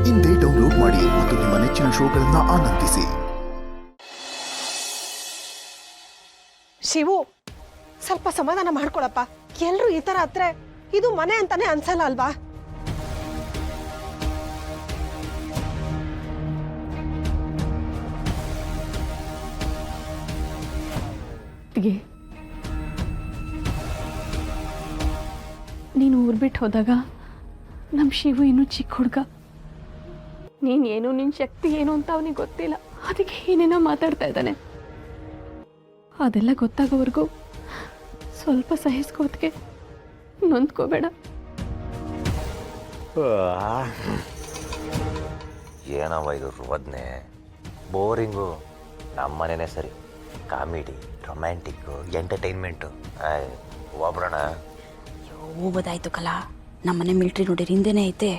ಇಂದೇ ಡೌನ್ಲೋಡ್ ಮಾಡಿ ಮತ್ತು ನಿಮ್ಮ ನೆಚ್ಚಿನ ಶೋಗಳನ್ನು ಆನಂದಿಸಿ. ಶಿವು, ಸ್ವಲ್ಪ ಸಮಾಧಾನ ಮಾಡ್ಕೊಳಪ್ಪ. ಎಲ್ರು ಈ ತರ ಹತ್ರ ಇದು ಮನೆ ಅಂತಾನೆ ಅನ್ಸಲ್ಲ ಅಲ್ವಾ? ನೀನು ಊರು ಬಿಟ್ಟು ಹೋದಾಗ ನಮ್ಮ ಶಿವು ಇನ್ನೂ ಚಿಕ್ಕ ಹುಡುಗ. ನೀನೇನು, ನಿನ್ನ ಶಕ್ತಿ ಏನು ಅಂತ ಅವನಿಗೆ ಗೊತ್ತಿಲ್ಲ. ಅದಕ್ಕೆ ಏನೇನೋ ಮಾತಾಡ್ತಾ ಇದ್ದಾನೆ. ಅದೆಲ್ಲ ಗೊತ್ತಾಗೋವರೆಗೂ ಸ್ವಲ್ಪ ಸಹಿಸ್ಕೋತ್ಗೆ, ನೊಂದ್ಕೋಬೇಡ. ಏನವ ಇದು ರೋದನೆ, ಬೋರಿಂಗು. ನಮ್ಮನೇನೆ ಸರಿ, ಕಾಮಿಡಿ, ರೊಮ್ಯಾಂಟಿಕ್ಕು, ಎಂಟರ್ಟೈನ್ಮೆಂಟು. ಒಬ್ರಣ ಹೋಗೋದಾಯ್ತು ಕಲಾ. ನಮ್ಮನೆ ಮಿಲ್ಟ್ರಿ ನೋಡಿರಿ ಹಿಂದೆನೇ ಐತೆ.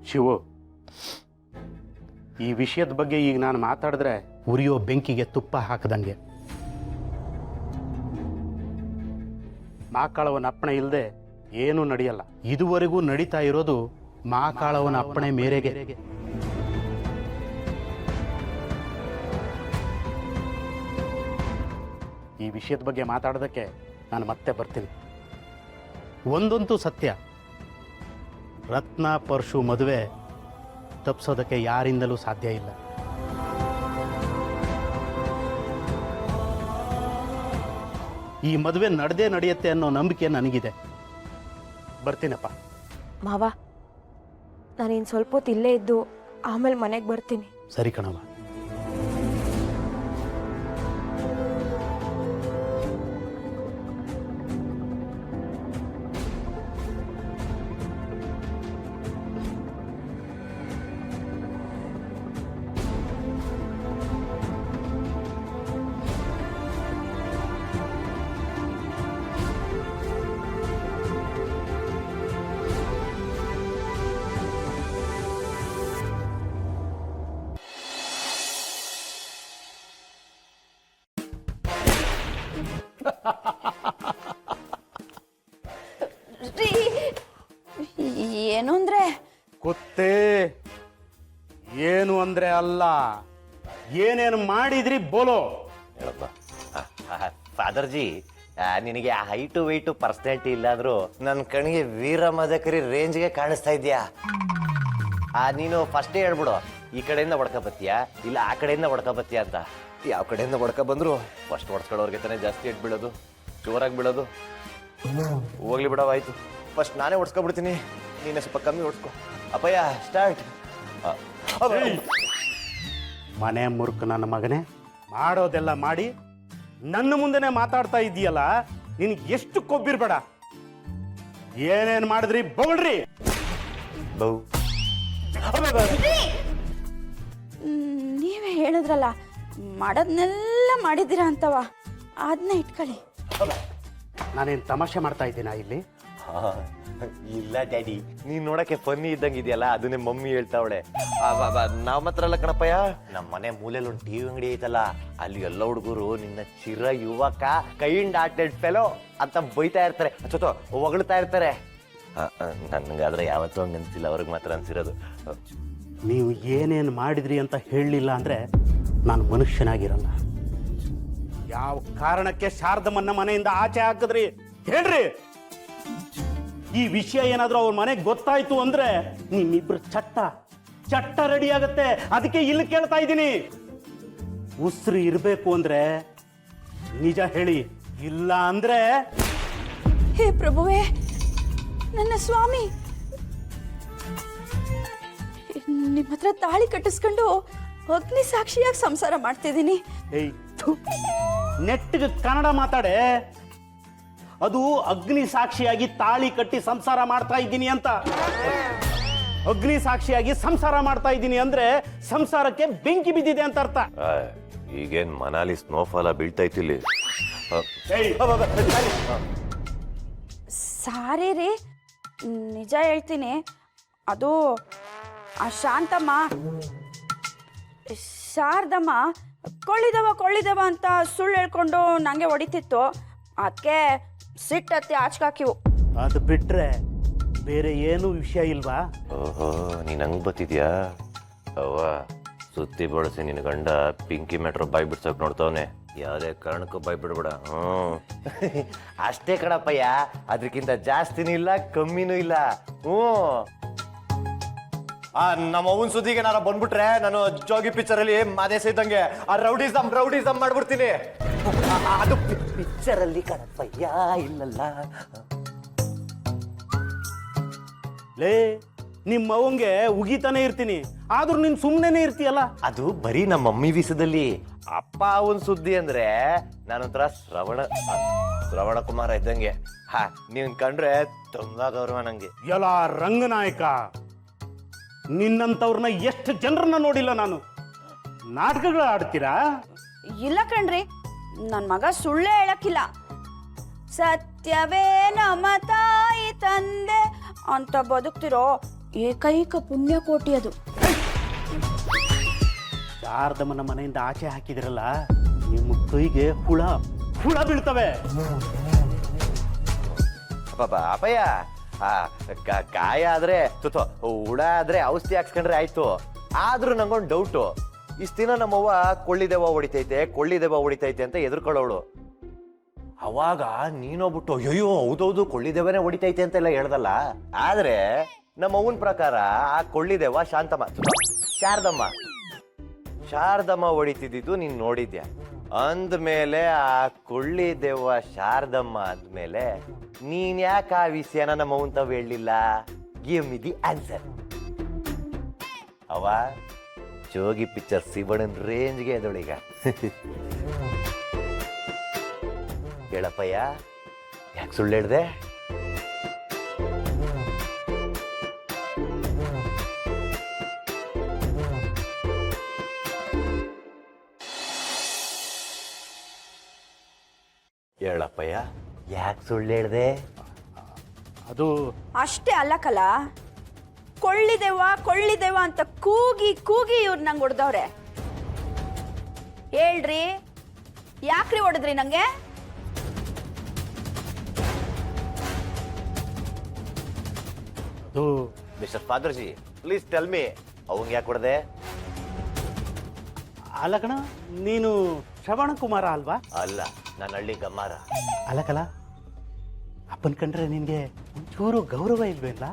ಶಿವು, ಈ ವಿಷಯದ ಬಗ್ಗೆ ಈಗ ನಾನು ಮಾತಾಡಿದ್ರೆ ಉರಿಯೋ ಬೆಂಕಿಗೆ ತುಪ್ಪ ಹಾಕದಂಗೆ. ಮಾಕಾಳವನ ಅಪ್ಪಣೆ ಇಲ್ಲದೆ ಏನೂ ನಡೆಯಲ್ಲ. ಇದುವರೆಗೂ ನಡೀತಾ ಇರೋದು ಮಾಕಾಳವನ ಅಪ್ಪಣೆ ಮೇರೆಗೆ. ಈ ವಿಷಯದ ಬಗ್ಗೆ ಮಾತಾಡೋದಕ್ಕೆ ನಾನು ಮತ್ತೆ ಬರ್ತೀನಿ. ಒಂದಂತೂ ಸತ್ಯ, ರತ್ನ ಪರಶು ಮದುವೆ ತಪ್ಪಿಸೋದಕ್ಕೆ ಯಾರಿಂದಲೂ ಸಾಧ್ಯ ಇಲ್ಲ. ಈ ಮದುವೆ ನಡೆಯುತ್ತೆ ಅನ್ನೋ ನಂಬಿಕೆ ನನಗಿದೆ. ಬರ್ತೀನಪ್ಪ. ಮಾವ, ನಾನಿನ್ ಸ್ವಲ್ಪ ಹೊತ್ತು ಇಲ್ಲೇ ಇದ್ದು ಆಮೇಲೆ ಮನೆಗೆ ಬರ್ತೀನಿ. ಸರಿ ಕಣವ. ಏನು ಅಂದ್ರೆ ಗೊತ್ತೇ, ಏನು ಅಂದ್ರೆ ಅಲ್ಲ, ಏನೇನು ಮಾಡಿದ್ರಿ ಬೋಲೋ. ಹೇಳಪ್ಪ. ಫಾದರ್ಜಿ, ನಿನಗೆ ಹೈಟು ವೆಯ್ಟು ಪರ್ಸನಾಲಿಟಿ ಇಲ್ಲಾಂದ್ರೂ ನನ್ನ ಕಣ್ಣಿಗೆ ವೀರ ಮದಕರಿ ರೇಂಜ್ಗೆ ಕಾಣಿಸ್ತಾ ಇದೆಯಾ. ನೀನು ಫಸ್ಟೇ ಹೇಳ್ಬಿಡು, ಈ ಕಡೆಯಿಂದ ಹೊಡ್ಕ ಬತ್ತೀಯಾ ಇಲ್ಲ ಆ ಕಡೆಯಿಂದ ಹೊಡ್ಕ ಬತ್ತೀಯಾ ಅಂತ. ಯಾವ ಕಡೆಯಿಂದ ಹೊಡ್ಕ ಬಂದ್ರು ಫಸ್ಟ್ ಹೊಡ್ಸ್ಕೊಳ್ಳೋರ್ಗೆ ತಾನೇ ಜಾಸ್ತಿ ಏಟ್ ಬೀಳೋದು, ಜೋರಾಗಿ ಬೀಳೋದು. ಹೋಗ್ಲಿ ಬಿಡವಾಯ್ತು, ಫಸ್ಟ್ ನಾನೇ ಹೊಡ್ಸ್ಕೊಬಿಡ್ತೀನಿ, ನೀನೇ ಸ್ವಲ್ಪ ಕಮ್ಮಿ ಹೊಡ್ಸ್ಕೊ. ಅಪ್ಪಯ್ಯ ಸ್ಟಾರ್ಟ್. ಮನೆ ಮುರುಕು ನನ್ನ ಮಗನೇ, ಮಾಡೋದೆಲ್ಲ ಮಾಡಿ ನನ್ನ ಮುಂದೆನೆ ಮಾತಾಡ್ತಾ ಇದೀಯಲ್ಲ, ನಿನಗೆ ಎಷ್ಟು ಕೊಬ್ಬಿರ್ಬೇಡ. ಏನೇನ್ ಮಾಡಿದ್ರಿ ಬೌಳ್ರಿ. ನೀವೇ ಹೇಳಿದ್ರಲ್ಲ, ಮಾಡೋದ್ನೆಲ್ಲ ಮಾಡಿದ್ದೀರಾ ಅಂತವ, ಅದನ್ನ ಇಟ್ಕೊಳ್ಳಿ. ನಾನೇನು ತಮಾಷೆ ಮಾಡ್ತಾ ಇದ್ದೀನಾ ಇಲ್ಲಿ? ಇಲ್ಲ ಡ್ಯಾಡಿ, ನೀನ್ ನೋಡಕ್ಕೆ ಫನ್ನಿ ಇದ್ದಂಗೆ ಇದೆಯಲ್ಲ, ಅದನ್ನೇ ಮಮ್ಮಿ ಹೇಳ್ತಾವಳೆ. ನಾವ್ ಮಾತ್ರ ಅಲ್ಲ ಕಣಪ್ಪಯ್ಯ, ನಮ್ಮ ಮನೆ ಮೂಲೆಯಲ್ಲಿ ಒಂದು ಟಿವಿ ಅಂಗಡಿ ಐತಲ್ಲ, ಅಲ್ಲಿ ಎಲ್ಲ ಹುಡುಗರು ನಿನ್ನ ಚಿರ ಯುವಕ ಕೈಂಡ್ ಆರ್ಟೆಡ್ ಫೆಲೋ ಅಂತ ಬೈತಾ ಇರ್ತಾರೆ, ಹೊಗಳ್ತಾ ಇರ್ತಾರೆ. ನನ್ಗಾದ್ರೆ ಯಾವತ್ತೂ ಹಂಗ ಅನ್ಸಿಲ್ಲ, ಅವ್ರಿಗೆ ಮಾತ್ರ ಅನ್ಸಿರೋದು. ನೀವು ಏನೇನು ಮಾಡಿದ್ರಿ ಅಂತ ಹೇಳಲಿಲ್ಲ ಅಂದ್ರೆ ನಾನು ಮನುಷ್ಯನಾಗಿರಲ್ಲ. ಯಾವ ಕಾರಣಕ್ಕೆ ಶಾರದಮ್ಮನ್ನ ಮನೆಯಿಂದ ಆಚೆ ಹಾಕಿದ್ರಿ ಹೇಳ್ರಿ. ಈ ವಿಷಯ ಏನಾದ್ರೂ ಅವ್ರ ಮನೆಗೆ ಗೊತ್ತಾಯ್ತು ಅಂದ್ರೆ ನಿಮ್ಮಿಬ್ರು ಚಟ್ಟ ರೆಡಿ ಆಗತ್ತೆ. ಅದಕ್ಕೆ ಇಲ್ಲಿ ಕೇಳ್ತಾ ಇದ್ದೀನಿ, ಉಸಿರು ಇರಬೇಕು ಅಂದ್ರೆ ನಿಜ ಹೇಳಿ, ಇಲ್ಲ ಅಂದ್ರೆ. ಹೇ ಪ್ರಭುವೇ, ನನ್ನ ಸ್ವಾಮಿ, ನಿಮ್ಮ ಹತ್ರ ತಾಳಿ ಕಟ್ಟಿಸ್ಕೊಂಡು ಅಗ್ನಿ ಸಾಕ್ಷಿಯಾಗಿ ಸಂಸಾರ ಮಾಡ್ತಿದ್ದೀನಿ. ನೆಟ್ಟಿಗೆ ಕನ್ನಡ ಮಾತಾಡೆ. ಅದು ಅಗ್ನಿ ಸಾಕ್ಷಿಯಾಗಿ ತಾಳಿ ಕಟ್ಟಿ ಸಂಸಾರ ಮಾಡ್ತಾ ಇದ್ದೀನಿ ಅಂತ. ಅಗ್ನಿ ಸಾಕ್ಷಿಯಾಗಿ ಸಂಸಾರ ಮಾಡ್ತಾ ಇದ್ದೀನಿ ಅಂದ್ರೆ ಸಂಸಾರಕ್ಕೆ ಬೆಂಕಿ ಬಿದ್ದಿದೆ ಅಂತ ಅರ್ಥ. ಈಗೇನ್ ಮನಾಲಿ ಸ್ನೋಫಾಲ ಬೀಳ್ತೈತಿಲ್ಲಿ. ಸಾರಿ ರೀ, ನಿಜ ಹೇಳ್ತೀನಿ. ಅದು ಆ ಶಾರದಮ್ಮ ಕೊಳ್ಳಿದವ ಅಂತ ಸುಳ್ಳು ಹೇಳ್ಕೊಂಡು ನಂಗೆ ಹೊಡಿತಿತ್ತು. ಅದಕ್ಕೆ ಸಿಟ್ಟತ್ತಿ ಆಚ್ಕಾಕಿವು. ಅದು ಬಿಟ್ರೆ ಬೇರೆ ಏನು ವಿಷಯ ಇಲ್ವಾ? ಓಹೋ ನೀನ್ ಹಂಗ್ ಬತ್ತಿದ್ಯಾ? ಅವ್ವ ಸುತ್ತಿ ಬಳಸಿ ನಿನ್ ಗಂಡ ಪಿಂಕಿ ಮೆಟ್ರೋ ಬಾಯ್ ಬಿಡ್ಸಕ್ ನೋಡ್ತಾವನೆ. ಯಾವುದೇ ಕಾರಣಕ್ಕೂ ಬಾಯ್ ಬಿಡ್ಬೇಡ. ಅಷ್ಟೇ ಕಣಪ್ಪಯ್ಯ, ಅದಕ್ಕಿಂತ ಜಾಸ್ತಿನೂ ಇಲ್ಲ ಕಮ್ಮಿನೂ ಇಲ್ಲ. ನಮ್ಮ ಅವನ್ ಸುದ್ದಿಗೆ ನಾನು ಬಂದ್ಬಿಟ್ರೆ ನಾನು ಜೋಗಿ ಪಿಕ್ಚರ್ ಅಲ್ಲಿ ಮಾದೇಶ ಇದ್ದಂಗೆ ಆ ರೌಡಿಸಮ್ ಮಾಡ್ಬಿಡ್ತೀನಿ. ಅದು ಪಿಕ್ಚರ್ ಅಲ್ಲಿ ಕಣಪ್ಪಯ್ಯ, ಇಲ್ಲಲ್ಲ. ಲೇ ನಿಮ್ಮ ಅವಂಗೆ ಉಗಿತಾನೆ ಇರ್ತೀನಿ, ಆದ್ರೂ ನೀನ್ ಸುಮ್ಮನೆ ಇರ್ತೀಯಲ್ಲ. ಅದು ಬರೀ ನಮ್ಮ ಮಮ್ಮಿ ವಿಷಯದಲ್ಲಿ. ಅಪ್ಪ ಅವನ್ ಸುದ್ದಿ ಅಂದ್ರೆ ನಾನೊಂಥರ ಶ್ರವಣ ಕುಮಾರ ಇದ್ದಂಗೆ. ನೀನ್ ಕಂಡ್ರೆ ತುಂಬಾ ಗೌರವ ನಂಗೆ. ಎಲ್ಲ ರಂಗನಾಯಕ, ನಿನ್ನಂತವ್ರನ್ನ ಎಷ್ಟು ಜನರನ್ನ ನೋಡಿಲ್ಲ ನಾನು. ನಾಟಕಗಳು ಆಡ್ತೀರಾ? ಇಲ್ಲ ಕಣ್ರಿ, ನನ್ನ ಮಗ ಸುಳ್ಳೇ ಹೇಳಕ್ಕಿಲ್ಲ. ಸತ್ಯವೇ ನಮ್ಮ ತಾಯಿ ತಂದೆ ಅಂತ ಬದುಕ್ತಿರೋ ಏಕೈಕ ಪುಣ್ಯಕೋಟಿ ಅದು. ಶಾರದಮ್ಮನ ಮನೆಯಿಂದ ಆಚೆ ಹಾಕಿದಿರಲ್ಲ, ನಿಮ್ಮ ಕೈಗೆ ಹುಳ ಬೀಳ್ತವೆ. ಅಪ್ಪಯ್ಯ ಕಾಯ ಆದ್ರೆ ಹುಳ ಆದ್ರೆ ಔಷಧಿ ಹಾಕ್ಸ್ಕೊಂಡ್ರೆ ಆಯ್ತು. ಆದ್ರೂ ನಂಗೊಂದು ಡೌಟು. ಇಷ್ಟ ದಿನ ನಮ್ಮವ್ವ ಕೊಳ್ಳಿದೇವ ಹೊಡಿತೈತೆ ಅಂತ ಎದುರ್ಕೊಳ್ಳೋಳು. ಅವಾಗ ನೀನೋಗ್ಬಿಟ್ಟು ಅಯ್ಯೋ ಹೌದೌದು ಕೊಳ್ಳಿದೇವನೇ ಹೊಡಿತೈತೆ ಅಂತೆಲ್ಲ ಹೇಳ್ದಲ್ಲ. ಆದ್ರೆ ನಮ್ಮ ಅವ್ವನ ಪ್ರಕಾರ ಆ ಕೊಳ್ಳಿದೇವ ಶಾರದಮ್ಮ ಹೊಡಿತಿದ್ದು ನೀನ್ ನೋಡಿದ್ಯಾ. ಅಂದ್ಮೇಲೆ ಆ ಕೊಳ್ಳಿದೇವ ಶಾರದಮ್ಮ ಅಂದ್ಮೇಲೆ ನೀನ್ ಯಾಕೆ ಆ ವಿಷಯನ ನಮ್ಮ ಅವ್ವನ್ ತಾವ್ ಹೇಳಲಿಲ್ಲ? Give me the answer. ಅವ ಜೋಗಿ ಪಿಕ್ಚರ್ ಶಿವಣ್ಣನ ರೇಂಜ್ಗೆ ಎದೊಳೀಗ. ಹೇಳಪ್ಪಯ್ಯ, ಯಾಕೆ ಸುಳ್ಳು ಹೇಳ್ದೆ? ಹೇಳಪ್ಪಯ್ಯ, ಯಾಕೆ ಸುಳ್ಳು ಹೇಳ್ದೆ? ಅದು ಅಷ್ಟೇ ಅಲ್ಲ ಕಲ, ಕೊಳ್ಳಿದೇವ ಅಂತ ಕೂಗಿ ಇವ್ರು ನಂಗೆ ಹೊಡೆದವ್ರೆ. ಹೇಳ್ರಿ, ಯಾಕ್ರಿ ಹೊಡೆದ್ರಿ ನಂಗೆ? ಅದು ಮಿಸ್ಟರ್ ಫಾದರ್ಜಿ, ಪ್ಲೀಸ್ ಟೆಲ್ ಮಿ, ಅವಂಗೆ ಯಾಕೆ ಹೊಡೆದೆ? ಅಲ್ಲ ಕಣ, ನೀನು ಶ್ರವಣ ಕುಮಾರ ಅಲ್ವಾ? ಅಲ್ಲ, ನನ್ನ ಹಳ್ಳಿ ಗಮ್ಮಾರ. ಅಲ್ಲಕಲ, ಅಪ್ಪನ್ ಕಂಡ್ರೆ ನಿನ್ಗೆ ಒಂಚೂರು ಗೌರವ ಇಲ್ವೇನ್ಲ?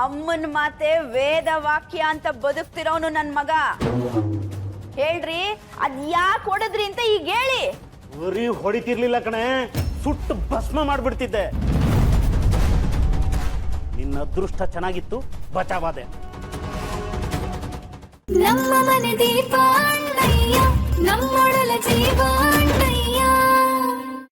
ಅಮ್ಮನ ಮಾತೆ ವೇದ ವಾಕ್ಯ ಅಂತ ಬದುಕ್ತಿರೋನು ನನ್ ಮಗ. ಹೇಳ್ರಿ, ಅದ್ ಯಾಕೆ ಹೊಡೆದ್ರಿ ಅಂತ ಈಗ ಹೇಳಿ. ಬರೀ ಹೊಡಿತಿರ್ಲಿಲ್ಲ ಕಣೆ, ಸುಟ್ಟು ಭಸ್ಮ ಮಾಡ್ಬಿಡ್ತಿದ್ದೆ. ನಿನ್ನ ಅದೃಷ್ಟ ಚೆನ್ನಾಗಿತ್ತು, ಬಚಾವಾದೆ. ನಮ್ಮ ಮನೆ ದೀಪ ಅಣ್ಣಯ್ಯ, ನಮ್ಮೊಡಲ ಜೀವ